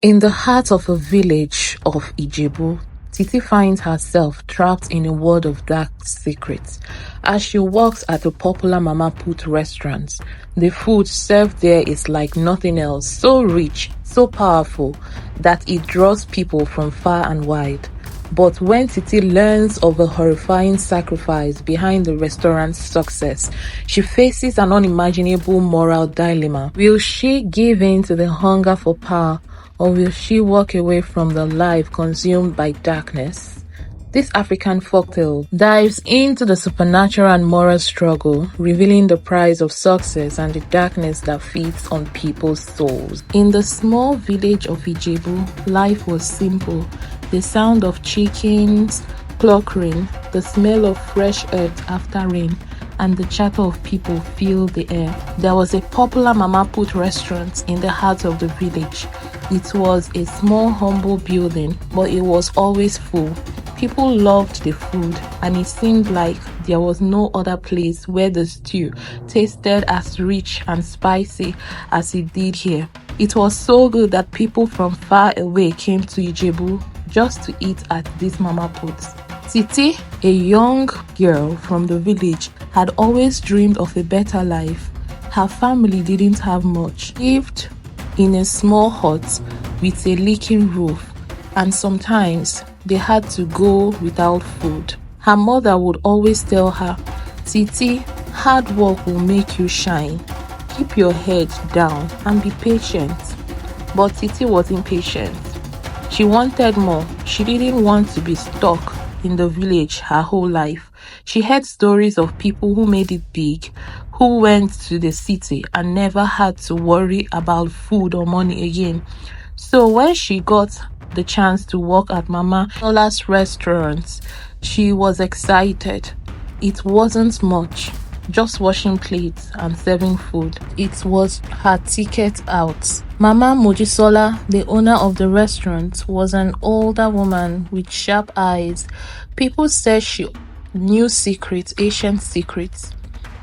In the heart of a village of Ijebu, Titi finds herself trapped in a world of dark secrets. As she works at a popular mama put restaurant, the food served there is like nothing else, so rich, so powerful, that it draws people from far and wide. But when Titi learns of the horrifying sacrifice behind the restaurant's success, she faces an unimaginable moral dilemma. Will she give in to the hunger for power, or will she walk away from the life consumed by darkness? This African folktale dives into the supernatural and moral struggle, revealing the price of success and the darkness that feeds on people's souls. In the small village of Ijebu, life was simple. The sound of chickens clucking, the smell of fresh earth after rain, and the chatter of people filled the air. There was a popular mama put restaurant in the heart of the village. It was a small, humble building, but it was always full. People loved the food, and it seemed like there was no other place where the stew tasted as rich and spicy as it did here. It was so good that people from far away came to Ijebu just to eat at this mama put. Titi, a young girl from the village, had always dreamed of a better life. Her family didn't have much. Lived in a small hut with a leaking roof, and sometimes they had to go without food. Her mother would always tell her, "Titi, hard work will make you shine. Keep your head down and be patient." But Titi was impatient. She wanted more. She didn't want to be stuck in the village her whole life. She heard stories of people who made it big, who went to the city and never had to worry about food or money again. So when she got the chance to work at Mama Nola's restaurant, she was excited. It wasn't much, just washing plates and serving food. It was her ticket out. Mama Mojisola, the owner of the restaurant, was an older woman with sharp eyes. People said she knew secrets, ancient secrets.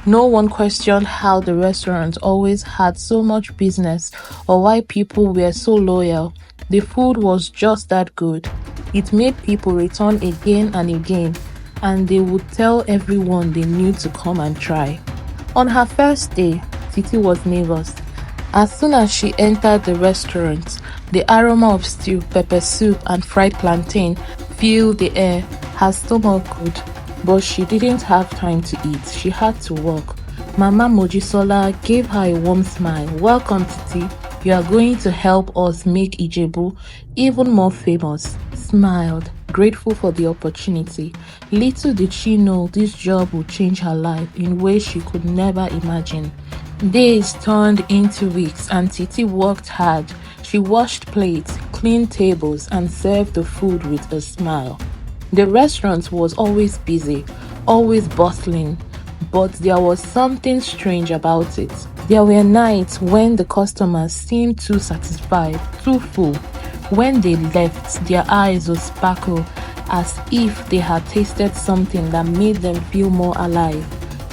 No one questioned how the restaurant always had so much business or why people were so loyal. The food was just that good. It made people return again and again, and they would tell everyone they knew to come and try. On her first day, Titi was nervous. As soon as she entered the restaurant, the aroma of stew, pepper soup, and fried plantain filled the air. Her stomach could, but she didn't have time to eat. She had to walk. Mama Mojisola gave her a warm smile. "Welcome, Titi. You are going to help us make Ijebu even more famous." Smiled, grateful for the opportunity. Little did she know this job would change her life in ways she could never imagine. Days turned into weeks, and Titi worked hard. She washed plates, cleaned tables, and served the food with a smile. The restaurant was always busy, always bustling, but there was something strange about it. There were nights when the customers seemed too satisfied, too full. When they left, their eyes would sparkle as if they had tasted something that made them feel more alive.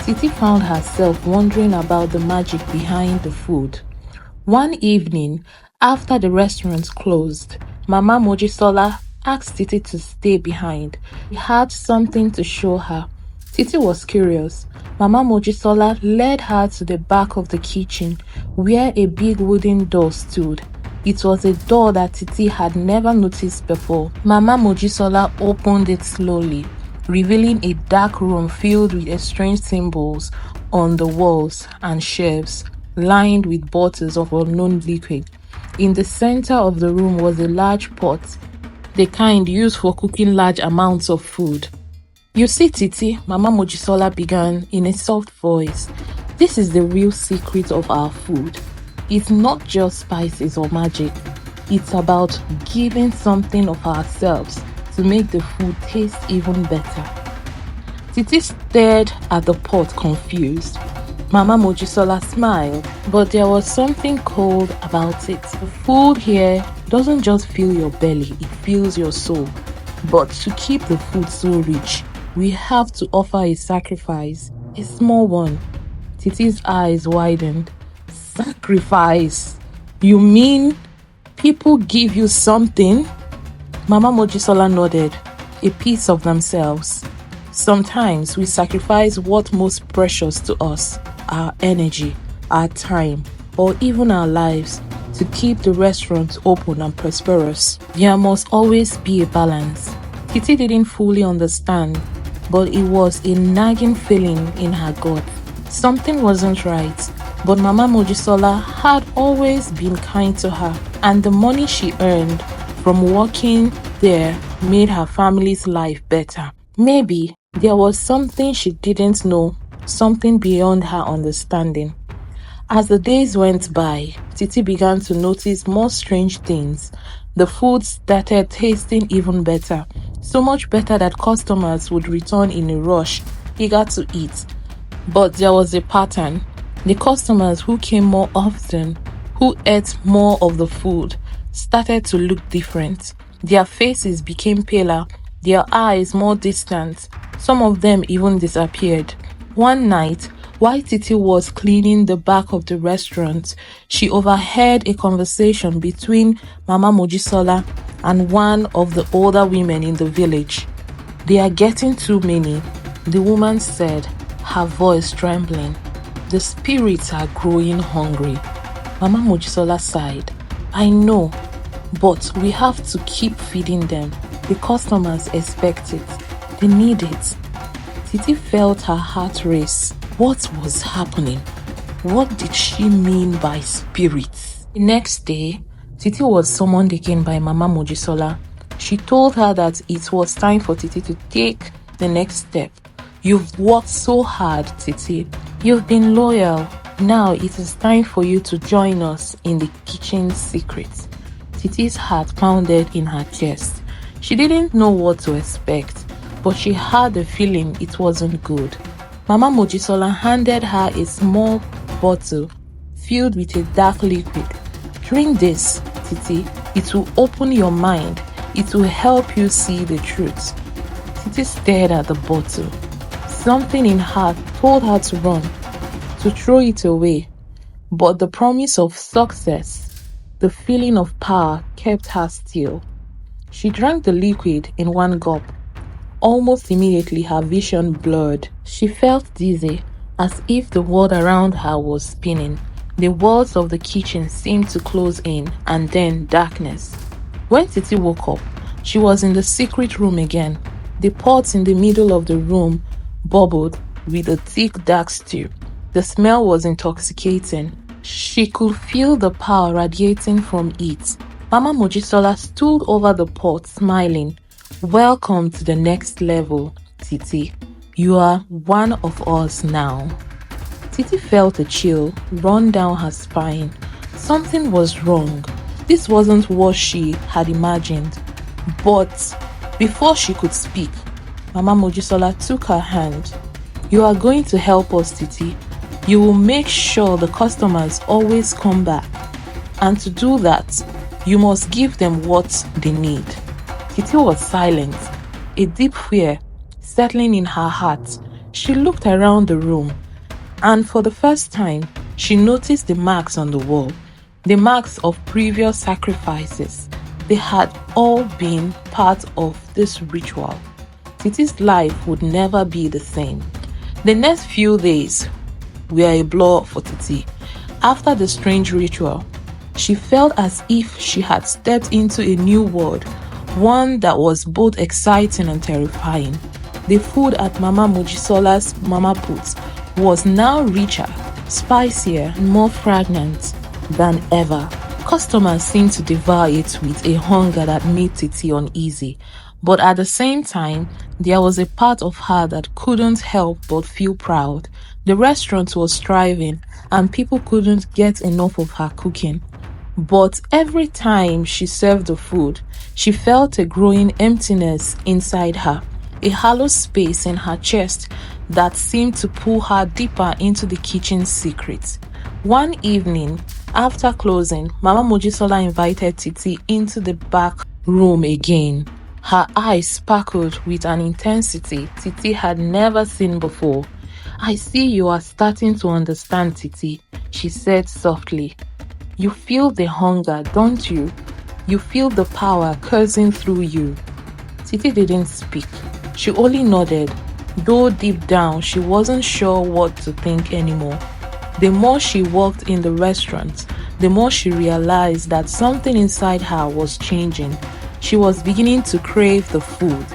Titi found herself wondering about the magic behind the food. One evening, after the restaurant closed, Mama Mojisola asked Titi to stay behind. She had something to show her. Titi was curious. Mama Mojisola led her to the back of the kitchen, where a big wooden door stood. It was a door that Titi had never noticed before. Mama Mojisola opened it slowly, revealing a dark room filled with strange symbols on the walls and shelves, lined with bottles of unknown liquid. In the center of the room was a large pot, the kind used for cooking large amounts of food. "You see, Titi," Mama Mojisola began in a soft voice, "this is the real secret of our food. It's not just spices or magic. It's about giving something of ourselves to make the food taste even better." Titi stared at the pot, confused. Mama Mojisola smiled, but there was something cold about it. The food here doesn't just fill your belly, it fills your soul. But to keep the food so rich, we have to offer a sacrifice, a small one. Titi's eyes widened. "Sacrifice? You mean People give you something? Mama Mojisola nodded. A piece of themselves. Sometimes we sacrifice what's most precious to us, our energy, our time, or even our lives, to keep the restaurant open and prosperous. There must always be a balance. Titi didn't fully understand, but it was a nagging feeling in her gut. Something wasn't right, but Mama Mojisola had always been kind to her, and the money she earned from working there made her family's life better. Maybe there was something she didn't know, something beyond her understanding. As the days went by, Titi began to notice more strange things. The food started tasting even better, so much better that customers would return in a rush, eager to eat. But there was a pattern. The customers who came more often, who ate more of the food, started to look different. Their faces became paler, their eyes more distant. Some of them even disappeared. One night, while Titi was cleaning the back of the restaurant, she overheard a conversation between Mama Mojisola and one of the older women in the village. "They are getting too many," the woman said, her voice trembling. "The spirits are growing hungry." Mama Mojisola sighed. "I know, but we have to keep feeding them. The customers expect it. They need it." Titi felt her heart race. What was happening? What did she mean by spirits? The next day, Titi was summoned again by Mama Mojisola. She told her that it was time for Titi to take the next step. "You've worked so hard, Titi. You've been loyal. Now it is time for you to join us in the kitchen secrets." Titi's heart pounded in her chest. She didn't know what to expect, but she had a feeling it wasn't good. Mama Mojisola handed her a small bottle filled with a dark liquid. "Drink this, Titi. It will open your mind. It will help you see the truth." Titi stared at the bottle. Something in her told her to run, to throw it away. But the promise of success, the feeling of power, kept her still. She drank the liquid in one gulp. Almost immediately her vision blurred. She felt dizzy, as if the world around her was spinning. The walls of the kitchen seemed to close in, and then darkness. When Titi woke up, she was in the secret room again. The pot in the middle of the room bubbled with a thick dark stew. The smell was intoxicating. She could feel the power radiating from it. Mama Mojisola stood over the pot, smiling. "Welcome to the next level, Titi. You are one of us now." Titi felt a chill run down her spine. Something was wrong. This wasn't what she had imagined. But before she could speak, Mama Mojisola took her hand. "You are going to help us, Titi. You will make sure the customers always come back. And to do that, you must give them what they need." Titi was silent, a deep fear settling in her heart. She looked around the room, and for the first time, she noticed the marks on the wall, the marks of previous sacrifices. They had all been part of this ritual. Titi's life would never be the same. The next few days were a blur for Titi. After the strange ritual, she felt as if she had stepped into a new world, one that was both exciting and terrifying. The food at Mama Mojisola's Mama Put was now richer, spicier, and more fragrant than ever. Customers seemed to devour it with a hunger that made Titi uneasy. But at the same time, there was a part of her that couldn't help but feel proud. The restaurant was thriving, and people couldn't get enough of her cooking. But every time she served the food, she felt a growing emptiness inside her, a hollow space in her chest that seemed to pull her deeper into the kitchen secrets. One evening, after closing, Mama Mojisola invited Titi into the back room again. Her eyes sparkled with an intensity Titi had never seen before. "I see you are starting to understand, Titi," she said softly. "You feel the hunger, don't you? You feel the power coursing through you. Titi didn't speak. She only nodded, though deep down she wasn't sure what to think anymore. The more she walked in the restaurant, the more she realized that something inside her was changing. She was beginning to crave the food,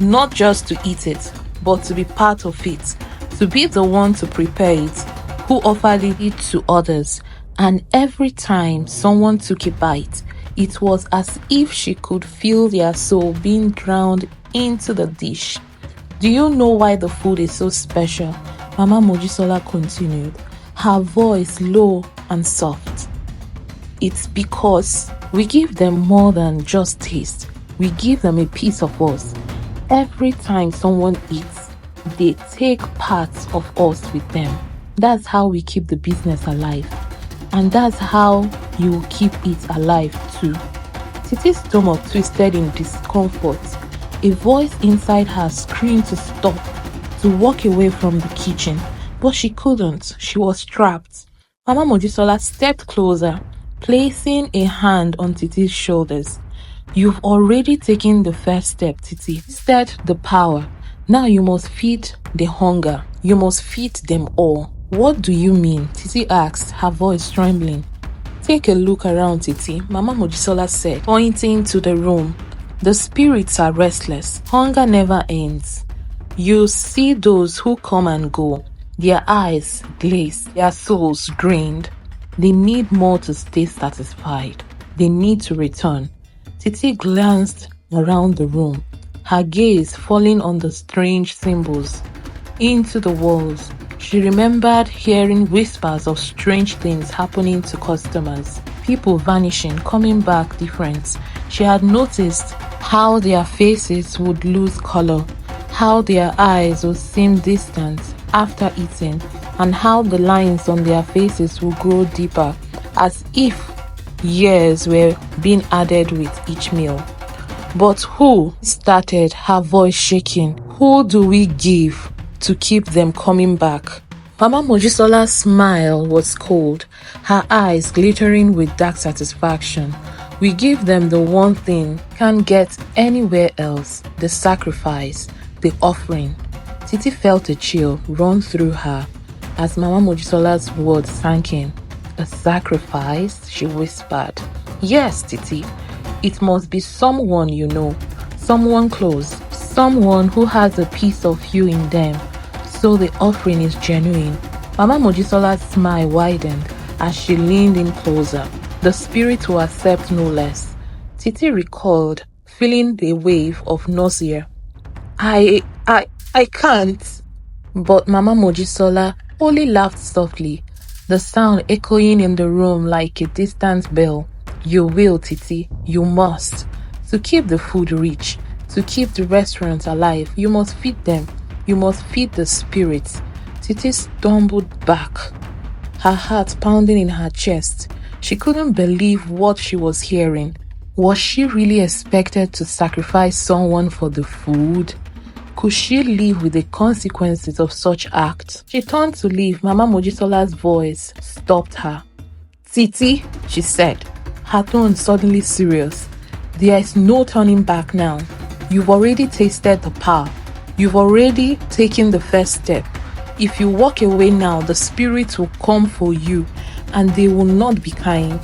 not just to eat it, but to be part of it, to be the one to prepare it, who offered it to others. And every time someone took a bite, it was as if she could feel their soul being drowned into the dish. Do you know why the food is so special? Mama Mojisola continued, her voice low and soft. It's because we give them more than just taste. We give them a piece of us. Every time someone eats, they take parts of us with them. That's how we keep the business alive. And that's how you will keep it alive too. Titi's stomach twisted in discomfort. A voice inside her screamed to stop, to walk away from the kitchen. But she couldn't. She was trapped. Mama Mojisola stepped closer, placing a hand on Titi's shoulders. You've already taken the first step, Titi. Instead, the power. Now you must feed the hunger. You must feed them all. What do you mean? Titi asked, her voice trembling. Take a look around, Titi, Mama Mojisola said, pointing to the room. The spirits are restless. Hunger never ends. You see those who come and go. Their eyes glazed, their souls drained. They need more to stay satisfied. They need to return. Titi glanced around the room, her gaze falling on the strange symbols into the walls. She remembered hearing whispers of strange things happening to customers, people vanishing, coming back different. She had noticed how their faces would lose color, how their eyes would seem distant after eating, and how the lines on their faces would grow deeper, as if years were being added with each meal. But who started, her voice shaking? Who do we give to keep them coming back? Mama Mojisola's smile was cold, her eyes glittering with dark satisfaction. We give them the one thing can't get anywhere else, the sacrifice, the offering. Titi felt a chill run through her as Mama Mojisola's words sank in. A sacrifice? She whispered. Yes, Titi. It must be someone you know, someone close, someone who has a piece of you in them. So the offering is genuine. Mama Mojisola's smile widened as she leaned in closer. The spirit will accept no less. Titi recalled, feeling the wave of nausea. I can't. But Mama Mojisola only laughed softly, the sound echoing in the room like a distant bell. You will, Titi. You must. To keep the food rich, to keep the restaurant alive, you must feed them. You must feed the spirits. Titi stumbled back, her heart pounding in her chest. She couldn't believe what she was hearing. Was she really expected to sacrifice someone for the food? Could she live with the consequences of such acts? She turned to leave. Mama Mojisola's voice stopped her. Titi, she said, her tone suddenly serious. There is no turning back now. You've already tasted the power. You've already taken the first step. If you walk away now, the spirits will come for you, and they will not be kind.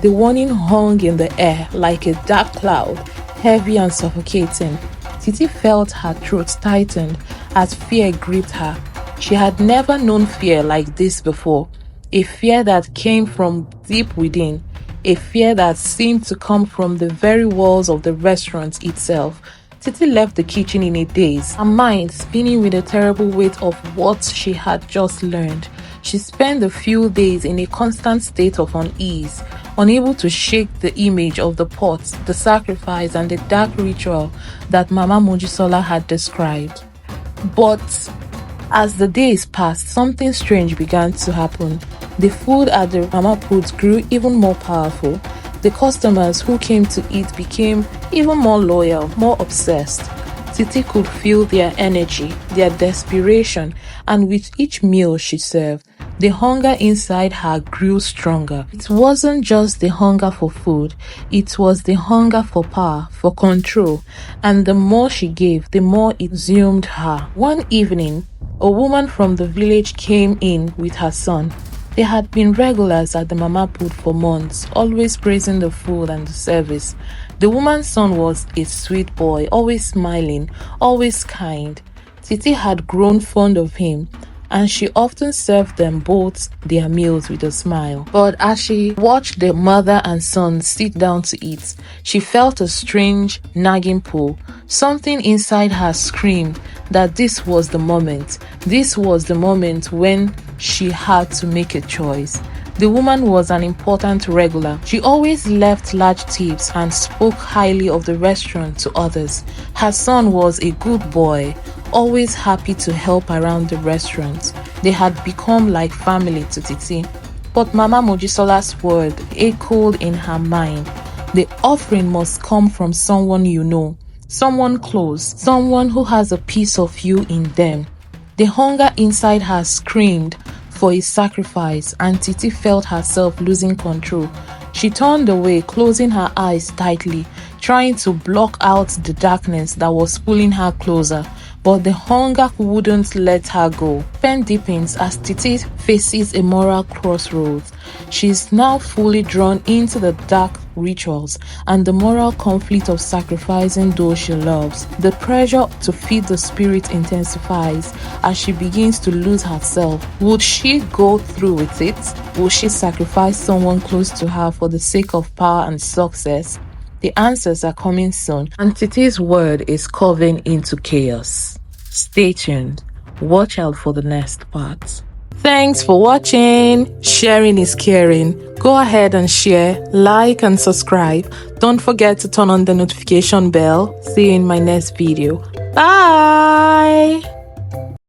The warning hung in the air like a dark cloud, heavy and suffocating. Titi felt her throat tightened as fear gripped her. She had never known fear like this before, a fear that came from deep within, a fear that seemed to come from the very walls of the restaurant itself. Titi left the kitchen in a daze, her mind spinning with the terrible weight of what she had just learned. She spent a few days in a constant state of unease, unable to shake the image of the pot, the sacrifice, and the dark ritual that Mama Mojisola had described. But as the days passed, something strange began to happen. The food at the Mama Put grew even more powerful. The customers who came to eat became even more loyal, more obsessed. Titi could feel their energy, their desperation, and with each meal she served, the hunger inside her grew stronger. It wasn't just the hunger for food, it was the hunger for power, for control, and the more she gave, the more it consumed her. One evening, a woman from the village came in with her son. They had been regulars at the mama put for months, always praising the food and the service. The woman's son was a sweet boy, always smiling, always kind. Titi had grown fond of him, and she often served them both their meals with a smile. But as she watched the mother and son sit down to eat, she felt a strange, nagging pull. Something inside her screamed that this was the moment. This was the moment when she had to make a choice. The woman was an important regular. She always left large tips and spoke highly of the restaurant to others. Her son was a good boy, always happy to help around the restaurant. They had become like family to Titi. But Mama Mojisola's word echoed in her mind. The offering must come from someone you know, someone close, someone who has a piece of you in them. The hunger inside her screamed for a sacrifice, and Titi felt herself losing control. She turned away, closing her eyes tightly, trying to block out the darkness that was pulling her closer. But the hunger wouldn't let her go. Pen deepens as Titi faces a moral crossroads. She is now fully drawn into the dark rituals and the moral conflict of sacrificing those she loves. The pressure to feed the spirit intensifies as she begins to lose herself. Would she go through with it? Would she sacrifice someone close to her for the sake of power and success? The answers are coming soon, and Titi's word is carving into chaos. Stay tuned. Watch out for the next part. Thanks for watching. Sharing is caring. Go ahead and share, like and subscribe. Don't forget to turn on the notification bell. See you in my next video. Bye.